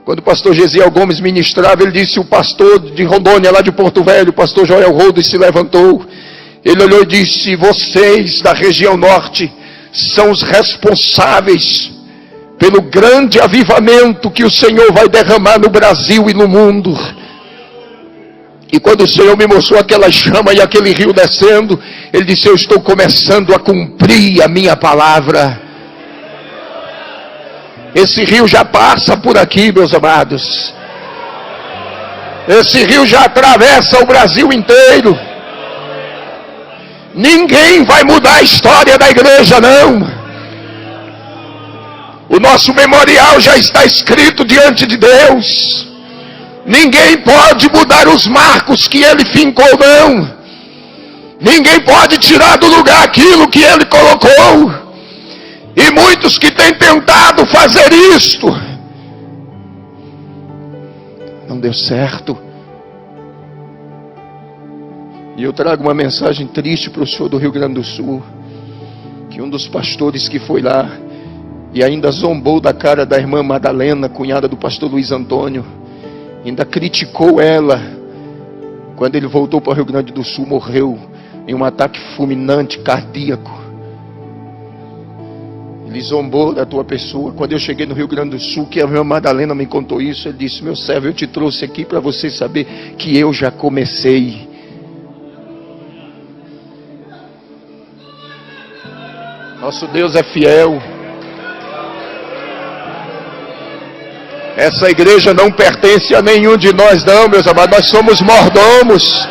Quando o pastor Gesiel Gomes ministrava, ele disse: o pastor de Rondônia, lá de Porto Velho, o pastor Joel Rodas, se levantou. Ele olhou e disse: vocês da região norte são os responsáveis pelo grande avivamento que o Senhor vai derramar no Brasil e no mundo. E quando o Senhor me mostrou aquela chama e aquele rio descendo, Ele disse: eu estou começando a cumprir a minha palavra. Esse rio já passa por aqui, meus amados. Esse rio já atravessa o Brasil inteiro. Ninguém vai mudar a história da igreja, não. O nosso memorial já está escrito diante de Deus. Ninguém pode mudar os marcos que Ele fincou, não. Ninguém pode tirar do lugar aquilo que Ele colocou. E muitos que têm tentado fazer isto, não deu certo. E eu trago uma mensagem triste para o senhor do Rio Grande do Sul, que um dos pastores que foi lá e ainda zombou da cara da irmã Madalena, cunhada do pastor Luiz Antônio, ainda criticou ela. Quando ele voltou para o Rio Grande do Sul, morreu em um ataque fulminante cardíaco. Ele zombou da tua pessoa. Quando eu cheguei no Rio Grande do Sul, que a minha Madalena me contou isso, ele disse: meu servo, eu te trouxe aqui para você saber que eu já comecei. Nosso Deus é fiel. Essa igreja não pertence a nenhum de nós, não, meus amados. Nós somos mordomos.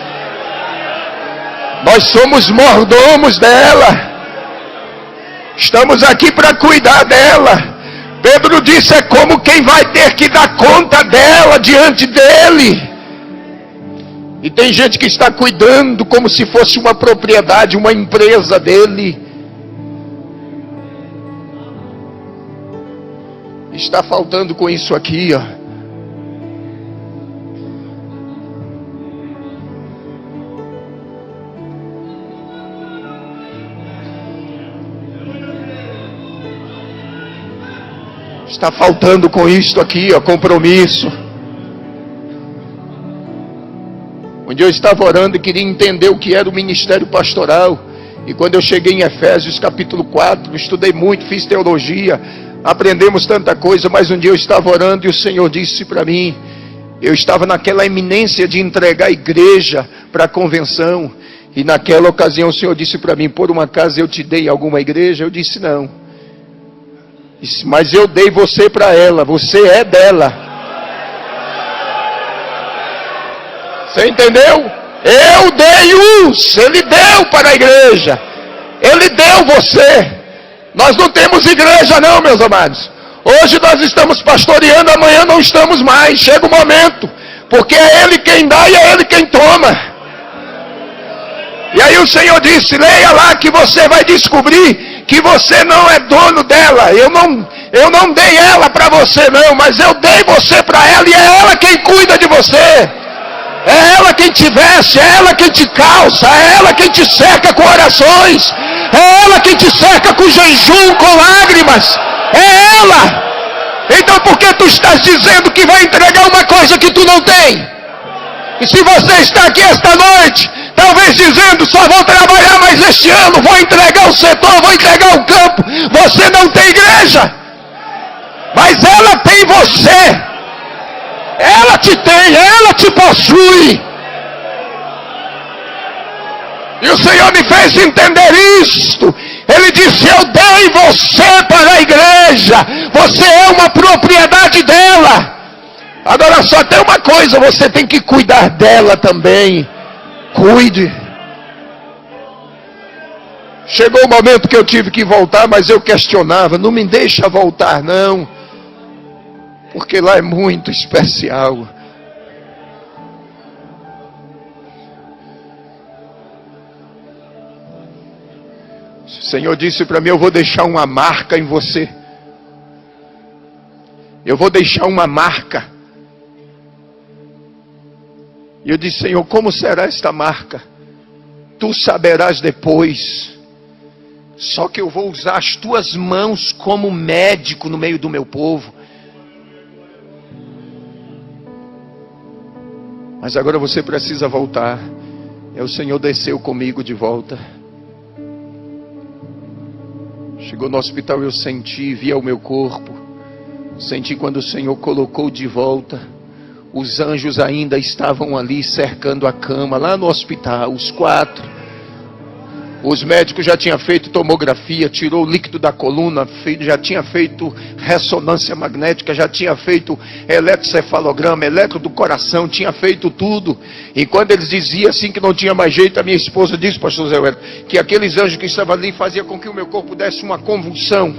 Nós somos mordomos dela. Estamos aqui para cuidar dela. Pedro disse: é como quem vai ter que dar conta dela diante dele. E tem gente que está cuidando como se fosse uma propriedade, uma empresa dele. Está faltando com isso aqui, ó. Está faltando com isto aqui, ó, compromisso. Um dia eu estava orando e queria entender o que era o ministério pastoral. E quando eu cheguei em Efésios capítulo 4, estudei muito, fiz teologia, aprendemos tanta coisa, mas um dia eu estava orando e o Senhor disse para mim, eu estava naquela iminência de entregar a igreja para a convenção, e naquela ocasião o Senhor disse para mim: por uma acaso eu te dei alguma igreja? Eu disse: não. Disse: mas eu dei você para ela, você é dela. Você entendeu? Eu dei ele deu para a igreja, ele deu você. Nós não temos igreja, não, meus amados. Hoje nós estamos pastoreando, amanhã não estamos mais. Chega o momento, porque é Ele quem dá e é Ele quem toma. E aí o Senhor disse: leia lá que você vai descobrir que você não é dono dela. Eu não dei ela para você, não, mas eu dei você para ela, e é ela quem cuida de você. É ela quem te veste, é ela quem te calça, é ela quem te cerca com orações, é ela quem te cerca com jejum, com lágrimas, é ela. Então por que tu estás dizendo que vai entregar uma coisa que tu não tem? E se você está aqui esta noite, talvez dizendo: só vou trabalhar mais este ano, vou entregar o setor, vou entregar o campo, você não tem igreja, mas ela tem você. Ela te tem, ela te possui. E o Senhor me fez entender isto. Ele disse: eu dei você para a igreja, você é uma propriedade dela. Agora só tem uma coisa, você tem que cuidar dela também. Cuide. Chegou o momento que eu tive que voltar, mas eu questionava: não me deixa voltar, não, porque lá é muito especial. O Senhor disse para mim: eu vou deixar uma marca em você. Eu vou deixar uma marca. E eu disse: Senhor, como será esta marca? Tu saberás depois. Só que eu vou usar as tuas mãos como médico no meio do meu povo. Mas agora você precisa voltar. E o Senhor desceu comigo de volta. Chegou no hospital, eu senti, via o meu corpo. Senti quando o Senhor colocou de volta. Os anjos ainda estavam ali cercando a cama, lá no hospital, os 4. Os médicos já tinham feito tomografia, tirou o líquido da coluna, já tinha feito ressonância magnética, já tinha feito eletrocefalograma, eletro do coração, tinha feito tudo. E quando eles diziam assim que não tinha mais jeito, a minha esposa disse, pastor Zé Wellington, que aqueles anjos que estavam ali faziam com que o meu corpo desse uma convulsão.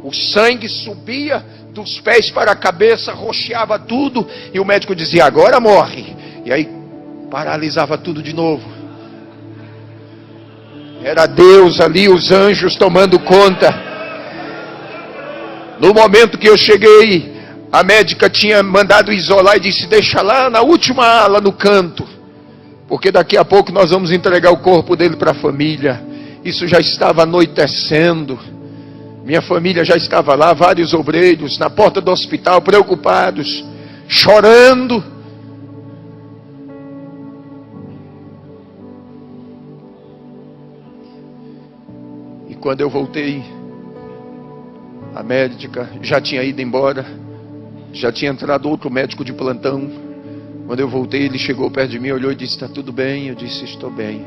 O sangue subia dos pés para a cabeça, roxeava tudo, e o médico dizia, agora morre. E aí paralisava tudo de novo. Era Deus ali, os anjos tomando conta. No momento que eu cheguei, a médica tinha mandado isolar e disse, deixa lá na última ala, no canto, porque daqui a pouco nós vamos entregar o corpo dele para a família. Isso já estava anoitecendo. Minha família já estava lá, vários obreiros na porta do hospital, preocupados, chorando. E quando eu voltei, a médica já tinha ido embora, já tinha entrado outro médico de plantão. Quando eu voltei, ele chegou perto de mim, olhou e disse, está tudo bem? Eu disse, estou bem.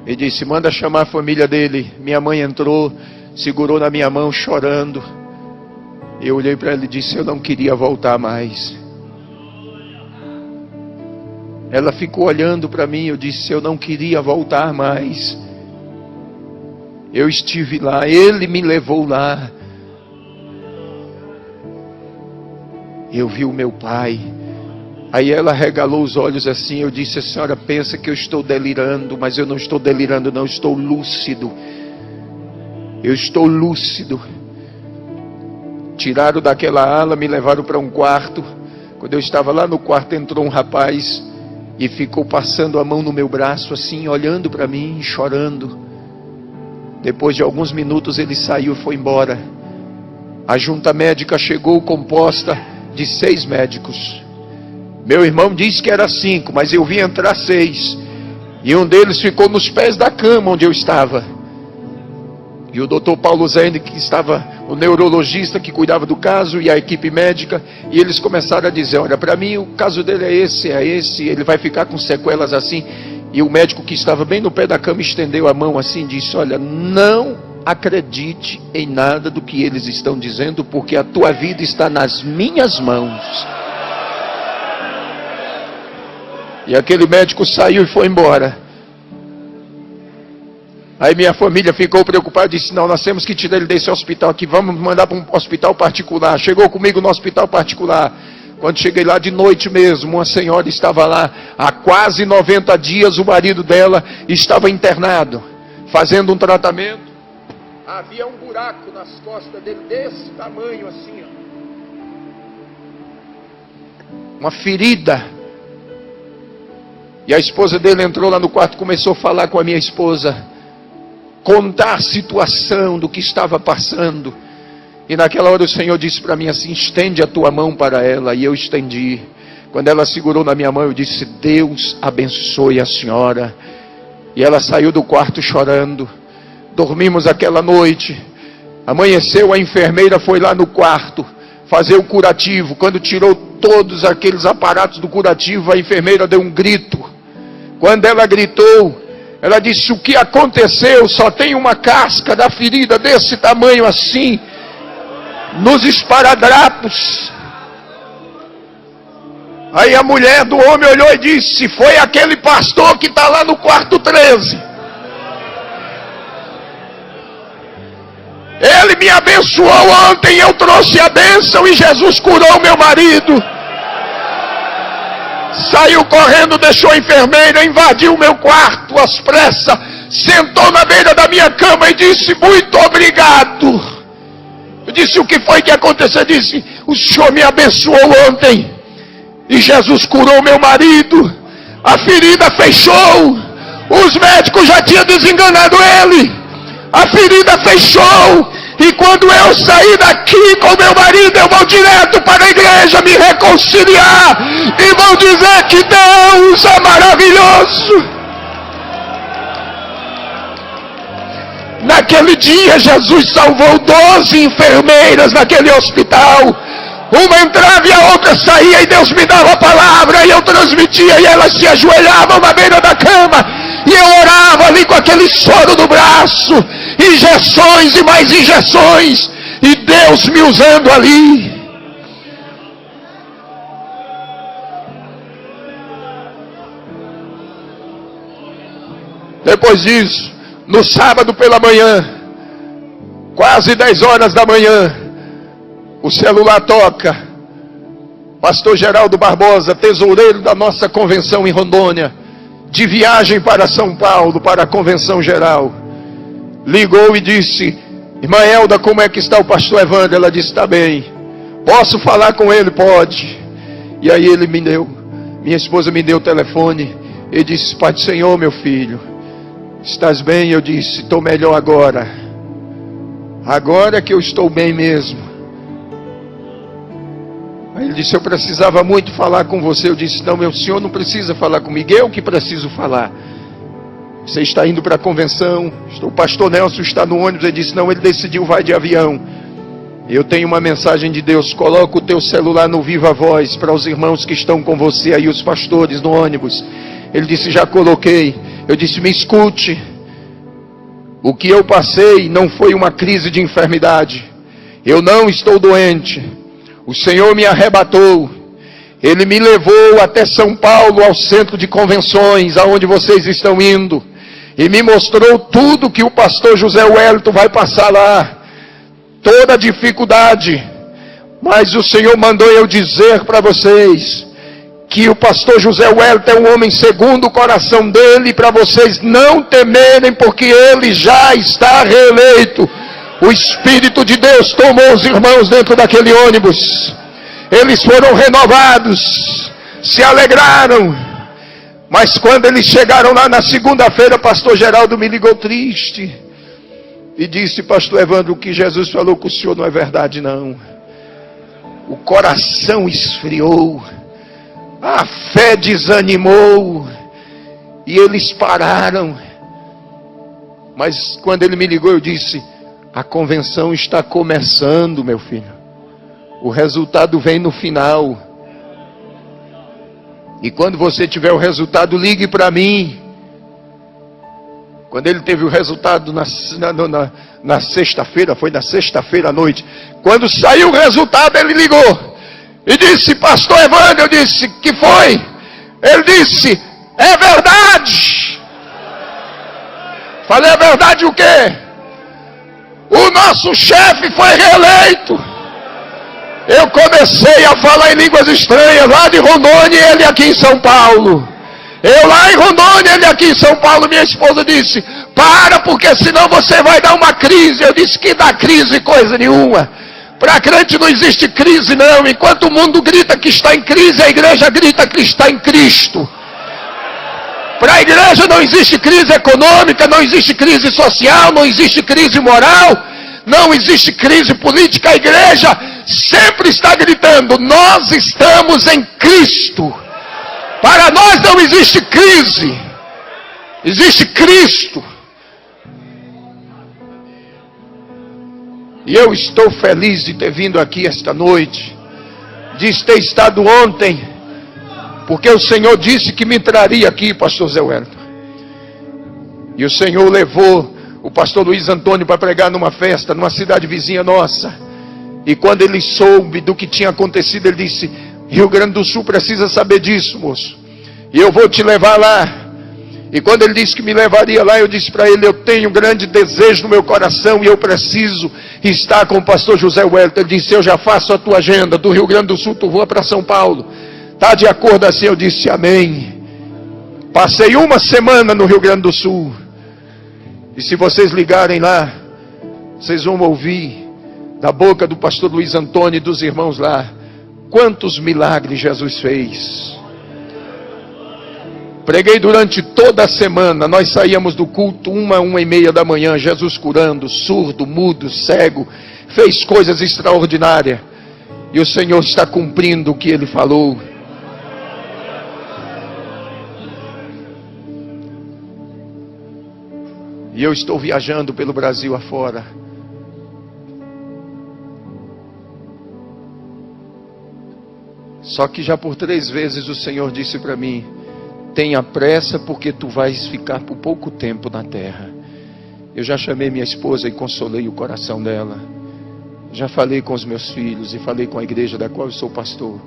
Ele disse, manda chamar a família dele. Minha mãe entrou, segurou na minha mão chorando. Eu olhei para ela e disse, eu não queria voltar mais. Ela ficou olhando para mim, eu disse, eu não queria voltar mais. Eu estive lá, ele me levou lá. Eu vi o meu pai. Aí ela regalou os olhos assim, eu disse, a senhora pensa que eu estou delirando, mas eu não estou delirando não, eu estou lúcido. Eu estou lúcido. Tiraram daquela ala, me levaram para um quarto. Quando eu estava lá no quarto, entrou um rapaz e ficou passando a mão no meu braço assim, olhando para mim, chorando. Depois de alguns minutos ele saiu e foi embora. A junta médica chegou composta de 6 médicos. Meu irmão disse que era 5, mas eu vi entrar 6. E um deles ficou nos pés da cama onde eu estava. E o doutor Paulo Zene, que estava, o neurologista que cuidava do caso, e a equipe médica, e eles começaram a dizer, olha, para mim o caso dele é esse, ele vai ficar com sequelas assim. E o médico que estava bem no pé da cama estendeu a mão assim e disse, olha, não acredite em nada do que eles estão dizendo, porque a tua vida está nas minhas mãos. E aquele médico saiu e foi embora. Aí minha família ficou preocupada e disse, não, nós temos que tirar ele desse hospital aqui, vamos mandar para um hospital particular. Chegou comigo no hospital particular. Quando cheguei lá de noite mesmo, uma senhora estava lá, há quase 90 dias o marido dela estava internado, fazendo um tratamento. Havia um buraco nas costas dele, desse tamanho assim, ó. Uma ferida. E a esposa dele entrou lá no quarto, começou a falar com a minha esposa, contar a situação do que estava passando. E naquela hora o Senhor disse para mim assim, estende a tua mão para ela. E eu estendi. Quando ela segurou na minha mão, eu disse, Deus abençoe a senhora. E ela saiu do quarto chorando. Dormimos aquela noite. Amanheceu, a enfermeira foi lá no quarto fazer o curativo. Quando tirou todos aqueles aparatos do curativo, a enfermeira deu um grito. Quando ela gritou, ela disse, o que aconteceu? Só tem uma casca da ferida desse tamanho assim, nos esparadrapos. Aí a mulher do homem olhou e disse, foi aquele pastor que está lá no quarto 13. Ele me abençoou ontem, eu trouxe a bênção e Jesus curou meu marido. Saiu correndo, deixou a enfermeira, invadiu o meu quarto às pressas, sentou na beira da minha cama e disse, muito obrigado. Eu disse, o que foi que aconteceu? Eu disse, o Senhor me abençoou ontem e Jesus curou meu marido. A ferida fechou. Os médicos já tinham desenganado ele. A ferida fechou. E quando eu sair daqui com meu marido, eu vou direto para a igreja me reconciliar e vou dizer que Deus é maravilhoso. naquele dia Jesus salvou 12 enfermeiras naquele hospital. Uma entrava e a outra saía, e Deus me dava a palavra, e eu transmitia, e elas se ajoelhavam na beira da cama, e eu orava ali com aquele soro no braço, injeções e mais injeções, e Deus me usando ali. Depois disso, no sábado pela manhã, quase 10 horas da manhã, o celular toca. Pastor Geraldo Barbosa, tesoureiro da nossa convenção em Rondônia, de viagem para São Paulo, para a convenção geral, ligou e disse: irmã Elda, como é que está o pastor Evandro? Ela disse: está bem. Posso falar com ele? Pode. E aí ele me deu, minha esposa me deu o telefone, e disse: Pai do Senhor, meu filho, estás bem? Eu disse: estou melhor agora. Agora é que eu estou bem mesmo. Aí ele disse: eu precisava muito falar com você. Eu disse: não, meu senhor não precisa falar comigo, eu que preciso falar. Você está indo para a convenção, o pastor Nelson está no ônibus. Ele disse: não, ele decidiu, vai de avião. Eu tenho uma mensagem de Deus, coloca o teu celular no Viva Voz, para os irmãos que estão com você aí, os pastores no ônibus. Ele disse: já coloquei. Eu disse: me escute, o que eu passei não foi uma crise de enfermidade, eu não estou doente. O Senhor me arrebatou, Ele me levou até São Paulo, ao centro de convenções, aonde vocês estão indo, e me mostrou tudo que o pastor José Wellington vai passar lá, toda a dificuldade. Mas o Senhor mandou eu dizer para vocês que o pastor José Wellington é um homem segundo o coração dele, para vocês não temerem, porque ele já está reeleito. O Espírito de Deus tomou os irmãos dentro daquele ônibus. Eles foram renovados, se alegraram. Mas quando eles chegaram lá na segunda-feira, pastor Geraldo me ligou triste e disse: pastor Evandro, o que Jesus falou com o senhor não é verdade não. O coração esfriou, a fé desanimou, e eles pararam. Mas quando ele me ligou, eu disse: a convenção está começando, meu filho. O resultado vem no final. E quando você tiver o resultado, ligue para mim. Quando ele teve o resultado na sexta-feira, foi na sexta-feira à noite. Quando saiu o resultado, ele ligou e disse: pastor Evandro. Eu disse: que foi? Ele disse: é verdade. Falei: é verdade o quê? O nosso chefe foi reeleito. Eu comecei a falar em línguas estranhas lá de Rondônia, e ele aqui em São Paulo. Eu lá em Rondônia, ele aqui em São Paulo. Minha esposa disse: para, porque senão você vai dar uma crise. Eu disse: que dá crise coisa nenhuma. Para crente não existe crise não. Enquanto o mundo grita que está em crise, a igreja grita que está em Cristo. Para a igreja não existe crise econômica, não existe crise social, não existe crise moral, não existe crise política. A igreja sempre está gritando: nós estamos em Cristo. Para nós não existe crise, existe Cristo. E eu estou feliz de ter vindo aqui esta noite, de ter estado ontem, porque o Senhor disse que me traria aqui, pastor Zé Wellington. E o Senhor levou o pastor Luiz Antônio para pregar numa festa, numa cidade vizinha nossa. E quando ele soube do que tinha acontecido, ele disse: Rio Grande do Sul precisa saber disso, moço. E eu vou te levar lá. E quando ele disse que me levaria lá, eu disse para ele: eu tenho um grande desejo no meu coração e eu preciso estar com o pastor José Wellington. Ele disse: eu já faço a tua agenda, do Rio Grande do Sul tu voa para São Paulo. Está de acordo assim? Eu disse: amém. Passei uma semana no Rio Grande do Sul. E se vocês ligarem lá, vocês vão ouvir da boca do pastor Luiz Antônio e dos irmãos lá quantos milagres Jesus fez. Preguei durante toda a semana. Nós saíamos do culto 1h30 da manhã, Jesus curando, surdo, mudo, cego, fez coisas extraordinárias. E o Senhor está cumprindo o que Ele falou. E eu estou viajando pelo Brasil afora. Só que já por 3 vezes o Senhor disse para mim: tenha pressa, porque tu vais ficar por pouco tempo na terra. Eu já chamei minha esposa e consolei o coração dela. Já falei com os meus filhos e falei com a igreja da qual eu sou pastor.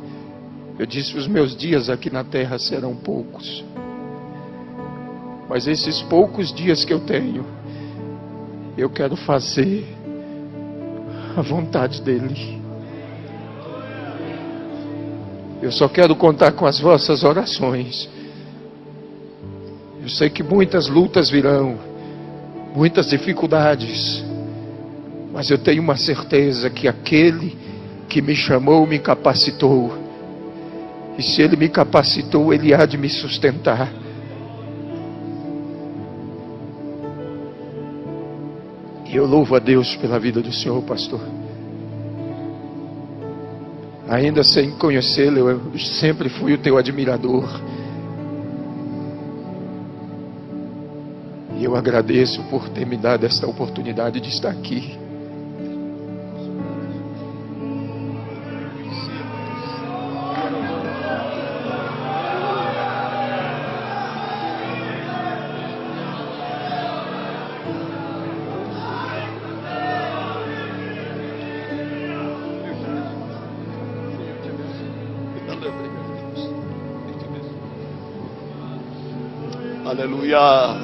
Eu disse: os meus dias aqui na terra serão poucos. Mas esses poucos dias que eu tenho, eu quero fazer a vontade dEle. Eu só quero contar com as vossas orações. Eu sei que muitas lutas virão, muitas dificuldades, mas eu tenho uma certeza que aquele que me chamou me capacitou. E se Ele me capacitou, Ele há de me sustentar. E eu louvo a Deus pela vida do Senhor, pastor. Ainda sem conhecê-lo, eu sempre fui o teu admirador. E eu agradeço por ter me dado esta oportunidade de estar aqui. Aleluia.